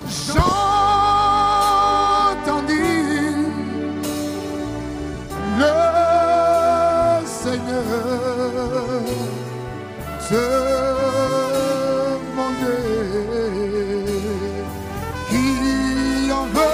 j'entendis le Seigneur demander qui enverrait.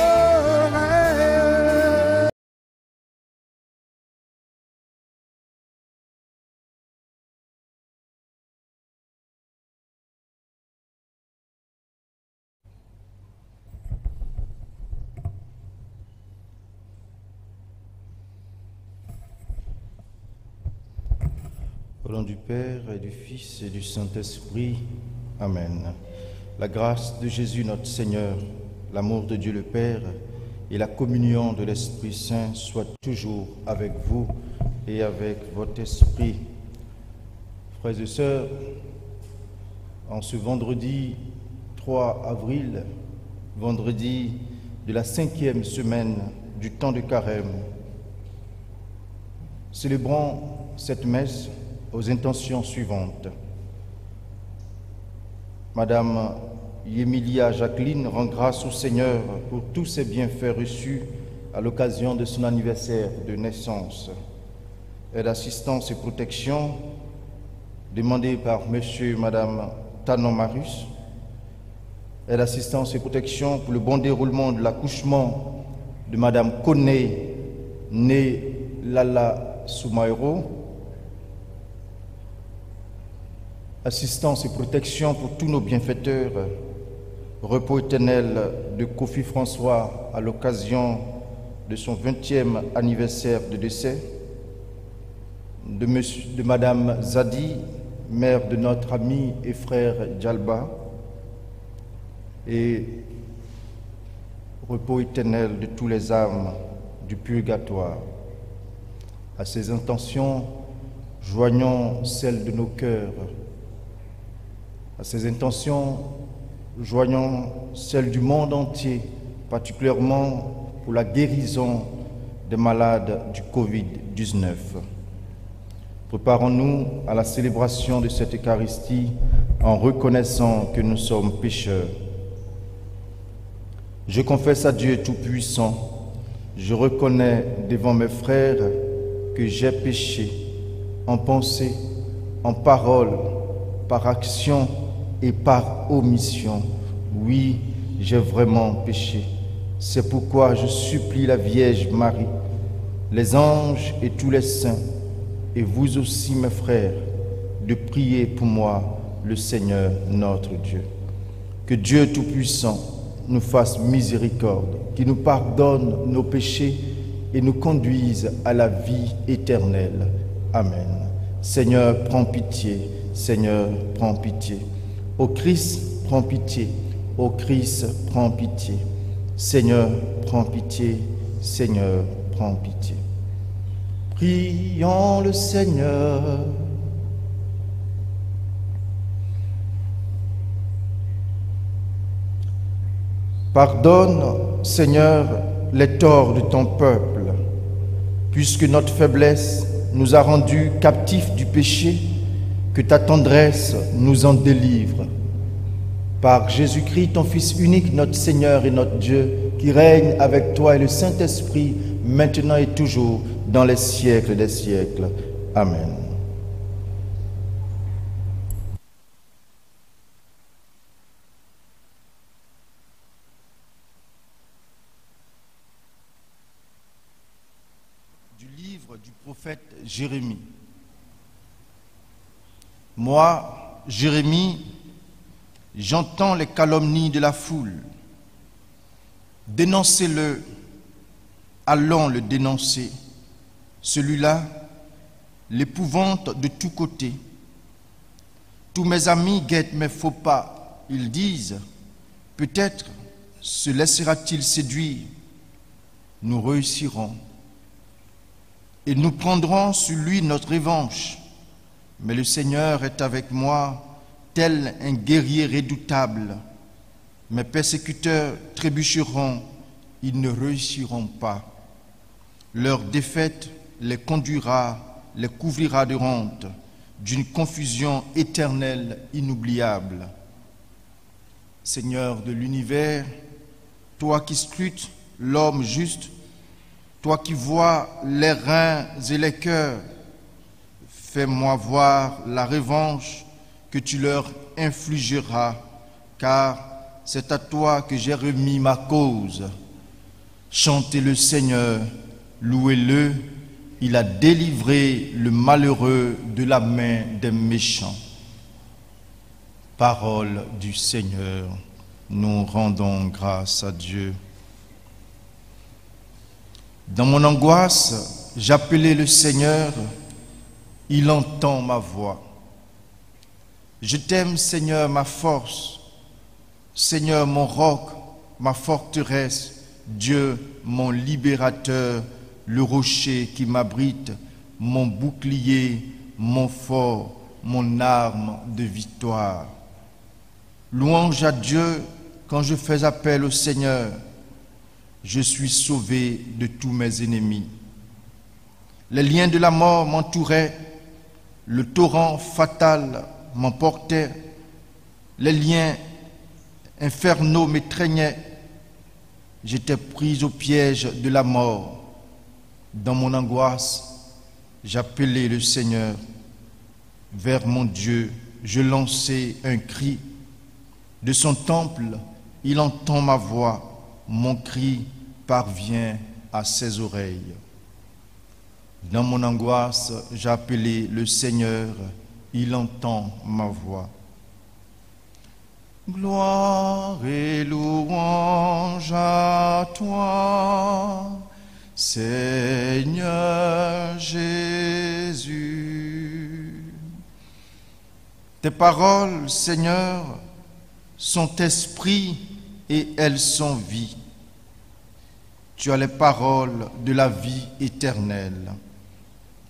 Au nom du Père et du Fils et du Saint-Esprit. Amen. La grâce de Jésus notre Seigneur, l'amour de Dieu le Père et la communion de l'Esprit Saint soient toujours avec vous et avec votre esprit. Frères et sœurs, en ce vendredi 3 avril, vendredi de la 5e semaine du temps de carême, célébrons cette messe aux intentions suivantes. Madame Yemilia Jacqueline rend grâce au Seigneur pour tous ses bienfaits reçus à l'occasion de son anniversaire de naissance. Aide, assistance et protection demandée par Monsieur et Madame Tanon Marius. Aide, assistance et protection pour le bon déroulement de l'accouchement de Madame Koné, née Lala Soumaïro. Assistance et protection pour tous nos bienfaiteurs, repos éternel de Kofi François à l'occasion de son 20e anniversaire de décès, de Madame Zadi, mère de notre ami et frère Djalba, et repos éternel de tous les âmes du purgatoire. À ces intentions, joignons celles de nos cœurs. À ces intentions, joignons celles du monde entier, particulièrement pour la guérison des malades du Covid-19. Préparons-nous à la célébration de cette Eucharistie en reconnaissant que nous sommes pécheurs. Je confesse à Dieu Tout-Puissant, je reconnais devant mes frères que j'ai péché en pensée, en parole, par action et par omission. Oui, j'ai vraiment péché. C'est pourquoi je supplie la Vierge Marie, les anges et tous les saints, et vous aussi mes frères, de prier pour moi le Seigneur notre Dieu. Que Dieu Tout-Puissant nous fasse miséricorde, qu'il nous pardonne nos péchés et nous conduise à la vie éternelle. Amen. Seigneur, prends pitié. Seigneur, prends pitié. Ô Christ, prends pitié. Ô Christ, prends pitié. Seigneur, prends pitié. Seigneur, prends pitié. Prions le Seigneur. Pardonne, Seigneur, les torts de ton peuple, puisque notre faiblesse nous a rendus captifs du péché, que ta tendresse nous en délivre. Par Jésus-Christ, ton Fils unique, notre Seigneur et notre Dieu, qui règne avec toi et le Saint-Esprit, maintenant et toujours, dans les siècles des siècles. Amen. Du livre du prophète Jérémie. Moi, Jérémie, j'entends les calomnies de la foule. Dénoncez-le, allons le dénoncer. Celui-là, l'épouvante de tous côtés. Tous mes amis guettent mes faux pas. Ils disent, peut-être se laissera-t-il séduire. Nous réussirons. Et nous prendrons sur lui notre revanche. Mais le Seigneur est avec moi, tel un guerrier redoutable. Mes persécuteurs trébucheront, ils ne réussiront pas. Leur défaite les conduira, les couvrira de honte, d'une confusion éternelle inoubliable. Seigneur de l'univers, toi qui scrutes l'homme juste, toi qui vois les reins et les cœurs, fais-moi voir la revanche que tu leur infligeras, car c'est à toi que j'ai remis ma cause. Chantez le Seigneur, louez-le, il a délivré le malheureux de la main des méchants. Parole du Seigneur, nous rendons grâce à Dieu. Dans mon angoisse, j'appelais le Seigneur, il entend ma voix. Je t'aime, Seigneur, ma force, Seigneur, mon roc, ma forteresse, Dieu, mon libérateur, le rocher qui m'abrite, mon bouclier, mon fort, mon arme de victoire. Louange à Dieu quand je fais appel au Seigneur. Je suis sauvé de tous mes ennemis. Les liens de la mort m'entouraient, le torrent fatal m'emportait, les liens infernaux m'étreignaient. J'étais pris au piège de la mort. Dans mon angoisse, j'appelais le Seigneur. Vers mon Dieu, je lançais un cri. De son temple, il entend ma voix. Mon cri parvient à ses oreilles. Dans mon angoisse, j'appelais le Seigneur. Il entend ma voix. Gloire et louange à toi, Seigneur Jésus. Tes paroles, Seigneur, sont esprit et elles sont vie. Tu as les paroles de la vie éternelle.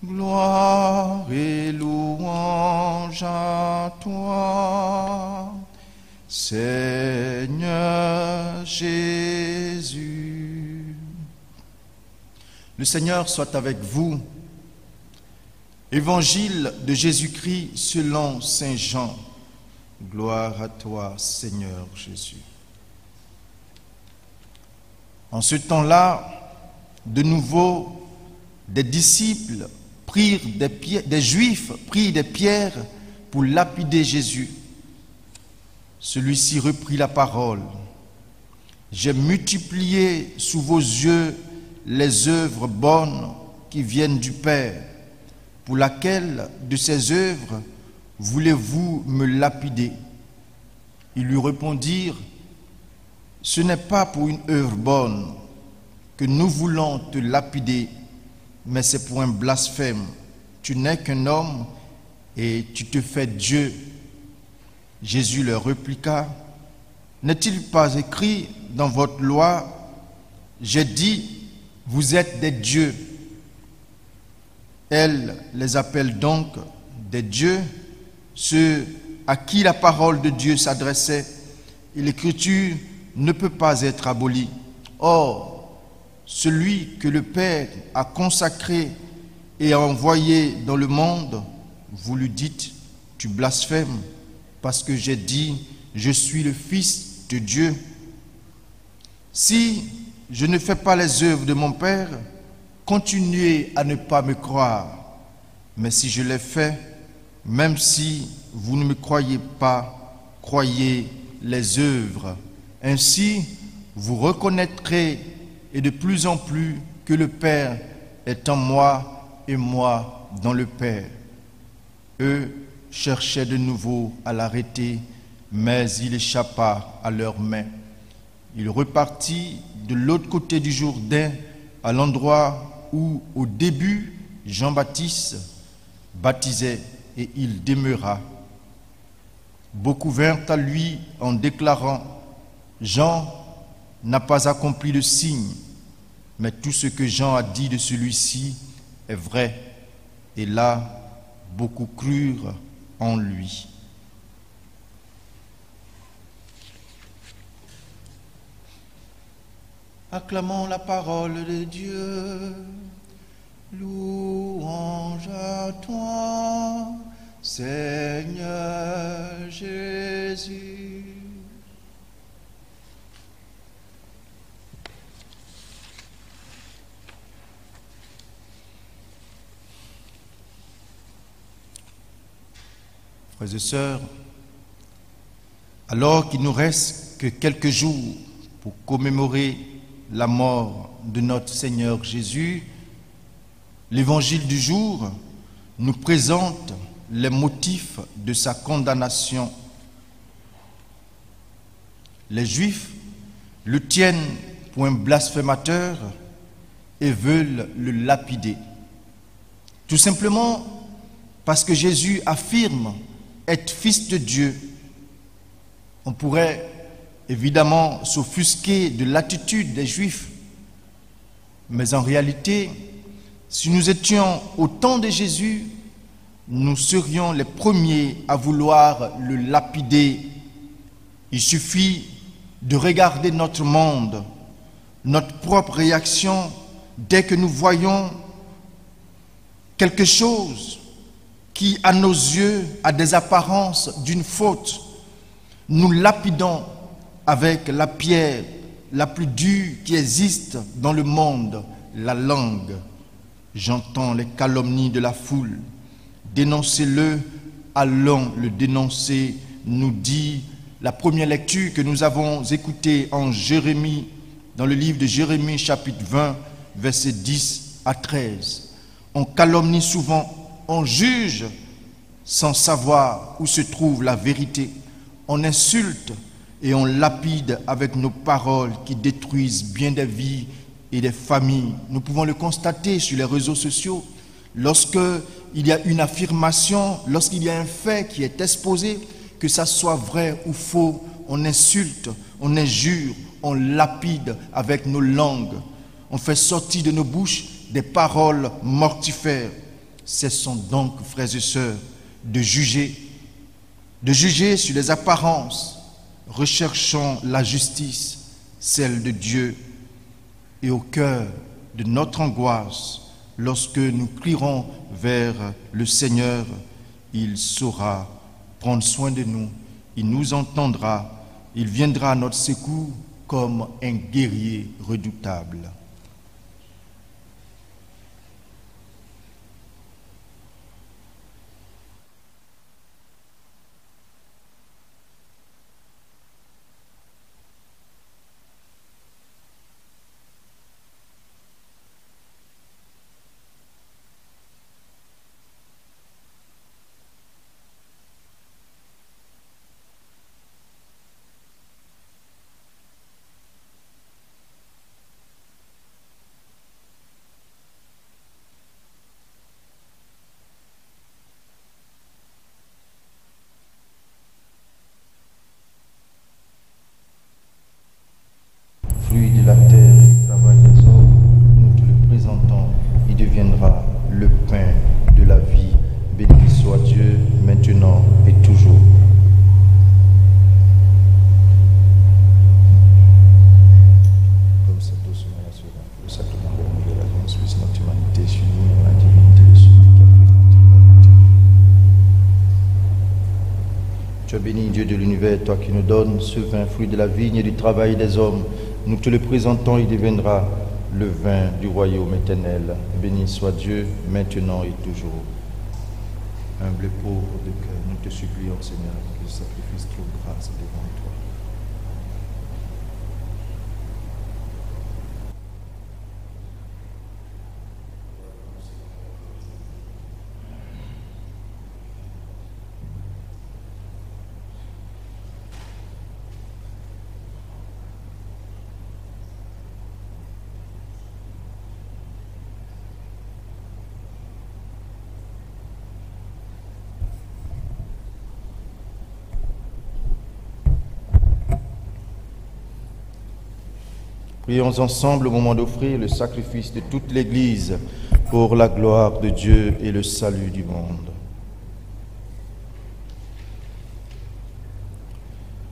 Gloire et louange à toi, Seigneur Jésus. Le Seigneur soit avec vous. Évangile de Jésus-Christ selon saint Jean. Gloire à toi, Seigneur Jésus. En ce temps-là, de nouveau, des disciples des Juifs prirent des pierres pour lapider Jésus. Celui-ci reprit la parole. J'ai multiplié sous vos yeux les œuvres bonnes qui viennent du Père. Pour laquelle de ces œuvres voulez-vous me lapider? Ils lui répondirent, ce n'est pas pour une œuvre bonne que nous voulons te lapider, mais c'est pour un blasphème. Tu n'es qu'un homme et tu te fais Dieu. Jésus leur répliqua, n'est-il pas écrit dans votre loi, j'ai dit, vous êtes des dieux. Elle les appelle donc des dieux, ceux à qui la parole de Dieu s'adressait, et l'écriture ne peut pas être abolie. Or, celui que le Père a consacré et a envoyé dans le monde, vous lui dites, tu blasphèmes, parce que j'ai dit, je suis le Fils de Dieu. Si je ne fais pas les œuvres de mon Père, continuez à ne pas me croire. Mais si je les fais, même si vous ne me croyez pas, croyez les œuvres. Ainsi, vous reconnaîtrez et de plus en plus que le Père est en moi et moi dans le Père. Eux cherchaient de nouveau à l'arrêter, mais il échappa à leurs mains. Il repartit de l'autre côté du Jourdain, à l'endroit où, au début, Jean-Baptiste baptisait, et il demeura. Beaucoup vinrent à lui en déclarant, Jean n'a pas accompli de signe, mais tout ce que Jean a dit de celui-ci est vrai. Et là, beaucoup crurent en lui. Acclamons la parole de Dieu. Louange à toi, Seigneur Jésus. Frères et sœurs, alors qu'il nous reste que quelques jours pour commémorer la mort de notre Seigneur Jésus, l'évangile du jour nous présente les motifs de sa condamnation. Les Juifs le tiennent pour un blasphémateur et veulent le lapider. Tout simplement parce que Jésus affirme être fils de Dieu. On pourrait évidemment s'offusquer de l'attitude des Juifs, mais en réalité, si nous étions au temps de Jésus, nous serions les premiers à vouloir le lapider. Il suffit de regarder notre monde, notre propre réaction, dès que nous voyons quelque chose qui, à nos yeux, a des apparences d'une faute, nous lapidons avec la pierre la plus dure qui existe dans le monde, la langue. J'entends les calomnies de la foule. Dénoncez-le, allons le dénoncer, nous dit la première lecture que nous avons écoutée en Jérémie, dans le livre de Jérémie, chapitre 20, versets 10 à 13. On calomnie souvent, on juge sans savoir où se trouve la vérité. On insulte et on lapide avec nos paroles qui détruisent bien des vies et des familles. Nous pouvons le constater sur les réseaux sociaux. Lorsqu'il y a une affirmation, lorsqu'il y a un fait qui est exposé, que ça soit vrai ou faux, on insulte, on injure, on lapide avec nos langues. On fait sortir de nos bouches des paroles mortifères. Cessons donc, frères et sœurs, de juger sur les apparences. Recherchons la justice, celle de Dieu. Et au cœur de notre angoisse, lorsque nous crierons vers le Seigneur, il saura prendre soin de nous, il nous entendra, il viendra à notre secours comme un guerrier redoutable. Fruit de la terre et du travail des hommes, nous te le présentons, il deviendra le pain de la vie. Béni soit Dieu, maintenant et toujours. Comme ça, tout cela sera le sacrement de la révélation, puisse notre humanité s'unir à la divinité de celui qui a pris notre humanité. Tu es béni, Dieu de l'univers, toi qui nous donnes ce vin, fruit de la vigne et du travail des hommes. Nous te le présentons, il deviendra le vin du royaume éternel. Béni soit Dieu, maintenant et toujours. Humble et pauvre de cœur, nous te supplions, Seigneur, que ce sacrifice trouve grâce devant toi. Prions ensemble au moment d'offrir le sacrifice de toute l'Église pour la gloire de Dieu et le salut du monde.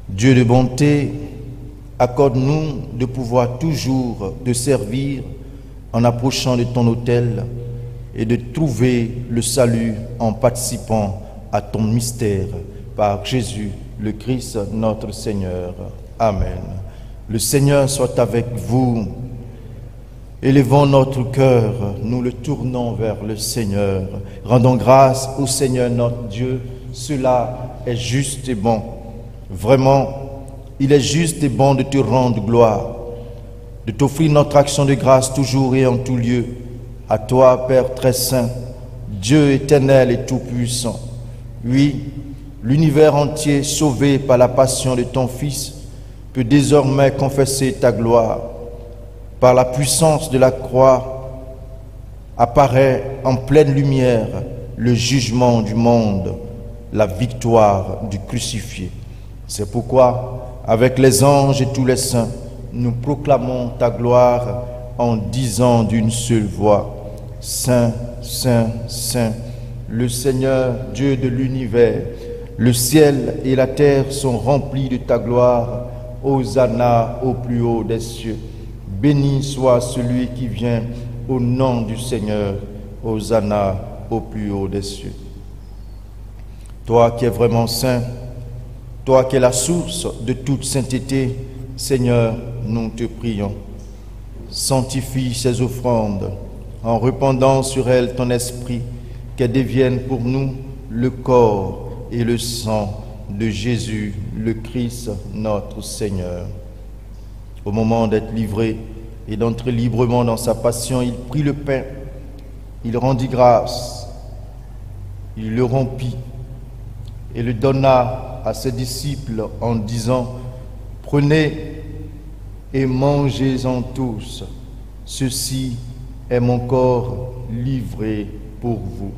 Dieu de bonté, accorde-nous de pouvoir toujours te servir en approchant de ton autel et de trouver le salut en participant à ton mystère par Jésus le Christ notre Seigneur. Amen. Le Seigneur soit avec vous. Élevons notre cœur, nous le tournons vers le Seigneur. Rendons grâce au Seigneur notre Dieu. cela est juste et bon. Vraiment, il est juste et bon de te rendre gloire, de t'offrir notre action de grâce toujours et en tout lieu. À toi, Père très saint, Dieu éternel et tout-puissant. Oui, l'univers entier, sauvé par la passion de ton Fils, peut désormais confesser ta gloire. Par la puissance de la croix, apparaît en pleine lumière le jugement du monde, la victoire du crucifié. C'est pourquoi, avec les anges et tous les saints, nous proclamons ta gloire en disant d'une seule voix, Saint, Saint, Saint, le Seigneur Dieu de l'univers, le ciel et la terre sont remplis de ta gloire. Hosanna au plus haut des cieux. Béni soit celui qui vient au nom du Seigneur. Hosanna au plus haut des cieux. Toi qui es vraiment saint, toi qui es la source de toute sainteté, Seigneur, nous te prions. Sanctifie ces offrandes en répandant sur elles ton esprit, qu'elles deviennent pour nous le corps et le sang de Jésus, le Christ, notre Seigneur. Au moment d'être livré et d'entrer librement dans sa passion, il prit le pain, il rendit grâce, il le rompit et le donna à ses disciples en disant, « Prenez et mangez-en tous, ceci est mon corps livré pour vous. »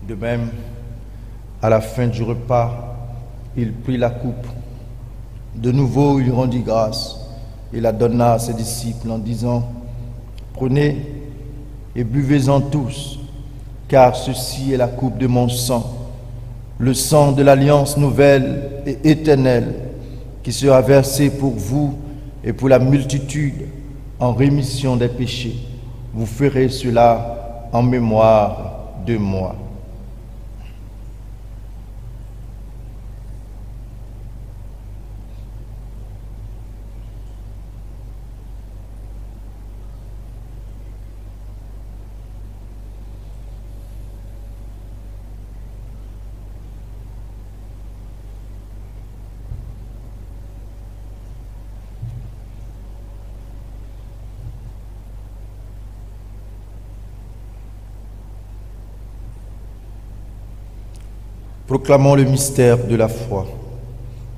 De même, à la fin du repas, il prit la coupe. De nouveau, il rendit grâce et la donna à ses disciples en disant, « Prenez et buvez-en tous, car ceci est la coupe de mon sang, le sang de l'alliance nouvelle et éternelle, qui sera versé pour vous et pour la multitude en rémission des péchés. Vous ferez cela en mémoire de moi. » Proclamons le mystère de la foi.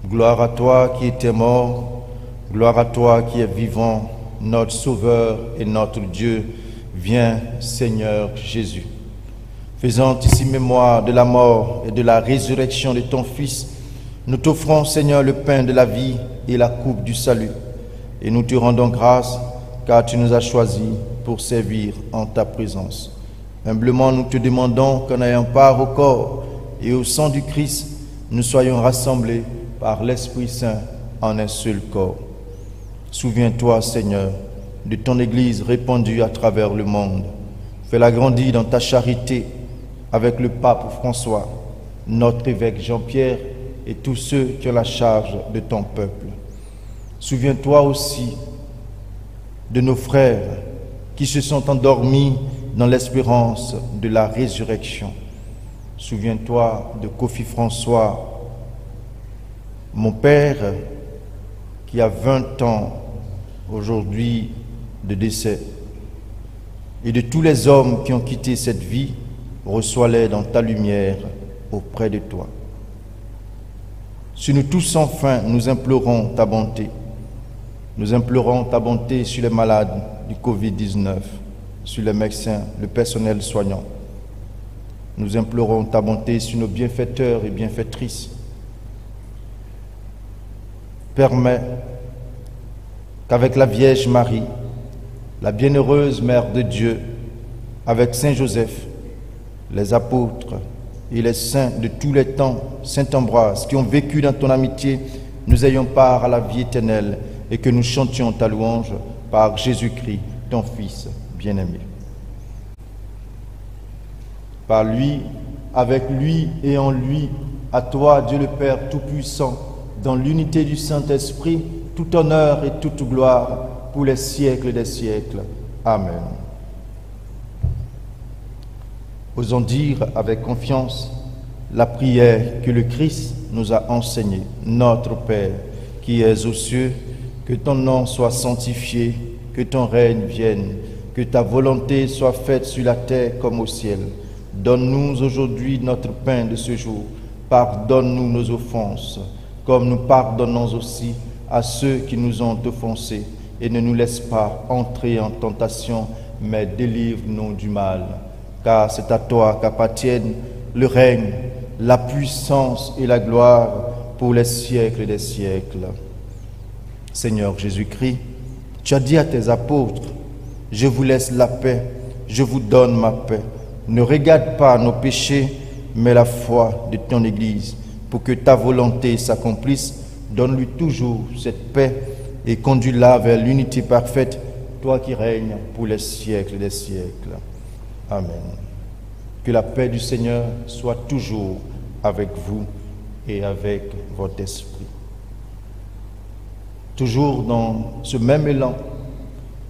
Gloire à toi qui étais mort, gloire à toi qui es vivant, notre Sauveur et notre Dieu. Viens, Seigneur Jésus. Faisant ici mémoire de la mort et de la résurrection de ton Fils, nous t'offrons, Seigneur, le pain de la vie et la coupe du salut. Et nous te rendons grâce, car tu nous as choisis pour servir en ta présence. Humblement, nous te demandons qu'en ayant part au corps et au sang du Christ, nous soyons rassemblés par l'Esprit Saint en un seul corps. Souviens-toi, Seigneur, de ton Église répandue à travers le monde. Fais-la grandir dans ta charité avec le pape François, notre évêque Jean-Pierre et tous ceux qui ont la charge de ton peuple. Souviens-toi aussi de nos frères qui se sont endormis dans l'espérance de la résurrection. Souviens-toi de Kofi François, mon père, qui a 20 ans aujourd'hui de décès, et de tous les hommes qui ont quitté cette vie, reçois-les dans ta lumière auprès de toi. Sur nous tous enfin, nous implorons ta bonté. Nous implorons ta bonté sur les malades du Covid-19, sur les médecins, le personnel soignant. Nous implorons ta bonté sur nos bienfaiteurs et bienfaitrices. Permets qu'avec la Vierge Marie, la bienheureuse Mère de Dieu, avec Saint Joseph, les apôtres et les saints de tous les temps, Saint Ambroise, qui ont vécu dans ton amitié, nous ayons part à la vie éternelle et que nous chantions ta louange par Jésus-Christ, ton Fils bien-aimé. Par lui, avec lui et en lui, à toi, Dieu le Père Tout-Puissant, dans l'unité du Saint-Esprit, tout honneur et toute gloire pour les siècles des siècles. Amen. Osons dire avec confiance la prière que le Christ nous a enseignée. Notre Père, qui es aux cieux, que ton nom soit sanctifié, que ton règne vienne, que ta volonté soit faite sur la terre comme au ciel. Donne-nous aujourd'hui notre pain de ce jour. Pardonne-nous nos offenses, comme nous pardonnons aussi à ceux qui nous ont offensés. Et ne nous laisse pas entrer en tentation, mais délivre-nous du mal. Car c'est à toi qu'appartiennent le règne, la puissance et la gloire pour les siècles des siècles. Seigneur Jésus-Christ, tu as dit à tes apôtres, « Je vous laisse la paix, je vous donne ma paix. Ne regarde pas nos péchés, mais la foi de ton Église. Pour que ta volonté s'accomplisse, donne-lui toujours cette paix et conduis-la vers l'unité parfaite, toi qui règnes pour les siècles des siècles. » Amen. Que la paix du Seigneur soit toujours avec vous et avec votre esprit. Toujours dans ce même élan,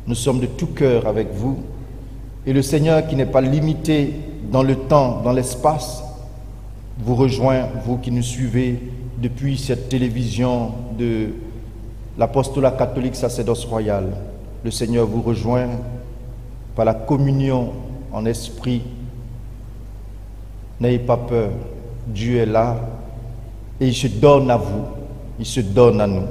nous sommes de tout cœur avec vous. Et le Seigneur, qui n'est pas limité dans le temps, dans l'espace, vous rejoint, vous qui nous suivez depuis cette télévision de l'apostolat catholique sacerdoce royal. Le Seigneur vous rejoint par la communion en esprit. N'ayez pas peur, Dieu est là et il se donne à vous, il se donne à nous.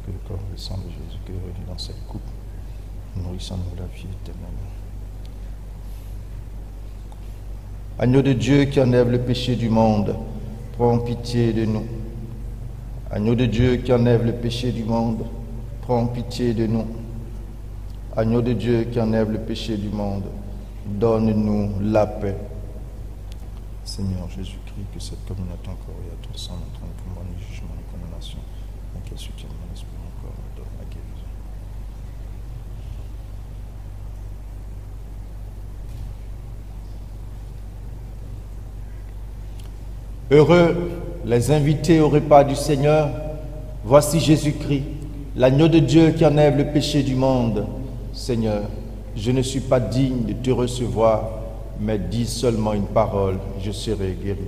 Que le corps et le sang de Jésus qui est réuni dans cette coupe, nourrissant-nous la vie éternelle. Agneau de Dieu qui enlève le péché du monde, prends pitié de nous. Agneau de Dieu qui enlève le péché du monde, prends pitié de nous. Agneau de Dieu qui enlève le péché du monde, donne-nous la paix. Seigneur Jésus-Christ, que cette communion à ton corps et à ton sang n'entraîne pour moi ni jugement ni condamnation, mais qu'elle soutienne mon esprit encore et donne la guérison. Heureux les invités au repas du Seigneur. Voici Jésus-Christ, l'agneau de Dieu qui enlève le péché du monde. Seigneur, je ne suis pas digne de te recevoir, mais dis seulement une parole, je serai guéri.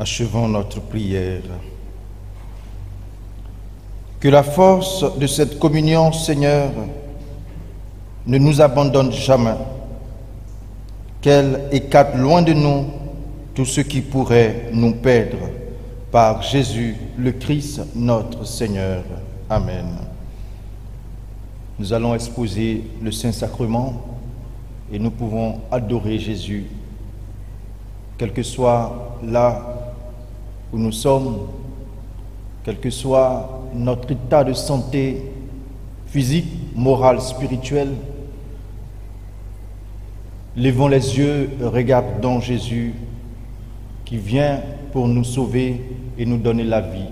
Achevons notre prière. Que la force de cette communion, Seigneur, ne nous abandonne jamais, qu'elle écarte loin de nous tout ce qui pourrait nous perdre. Par Jésus le Christ, notre Seigneur. Amen. Nous allons exposer le Saint-Sacrement et nous pouvons adorer Jésus, quel que soit là où nous sommes, quel que soit notre état de santé physique, moral, spirituel. Levons les yeux, regardons Jésus qui vient pour nous sauver et nous donner la vie.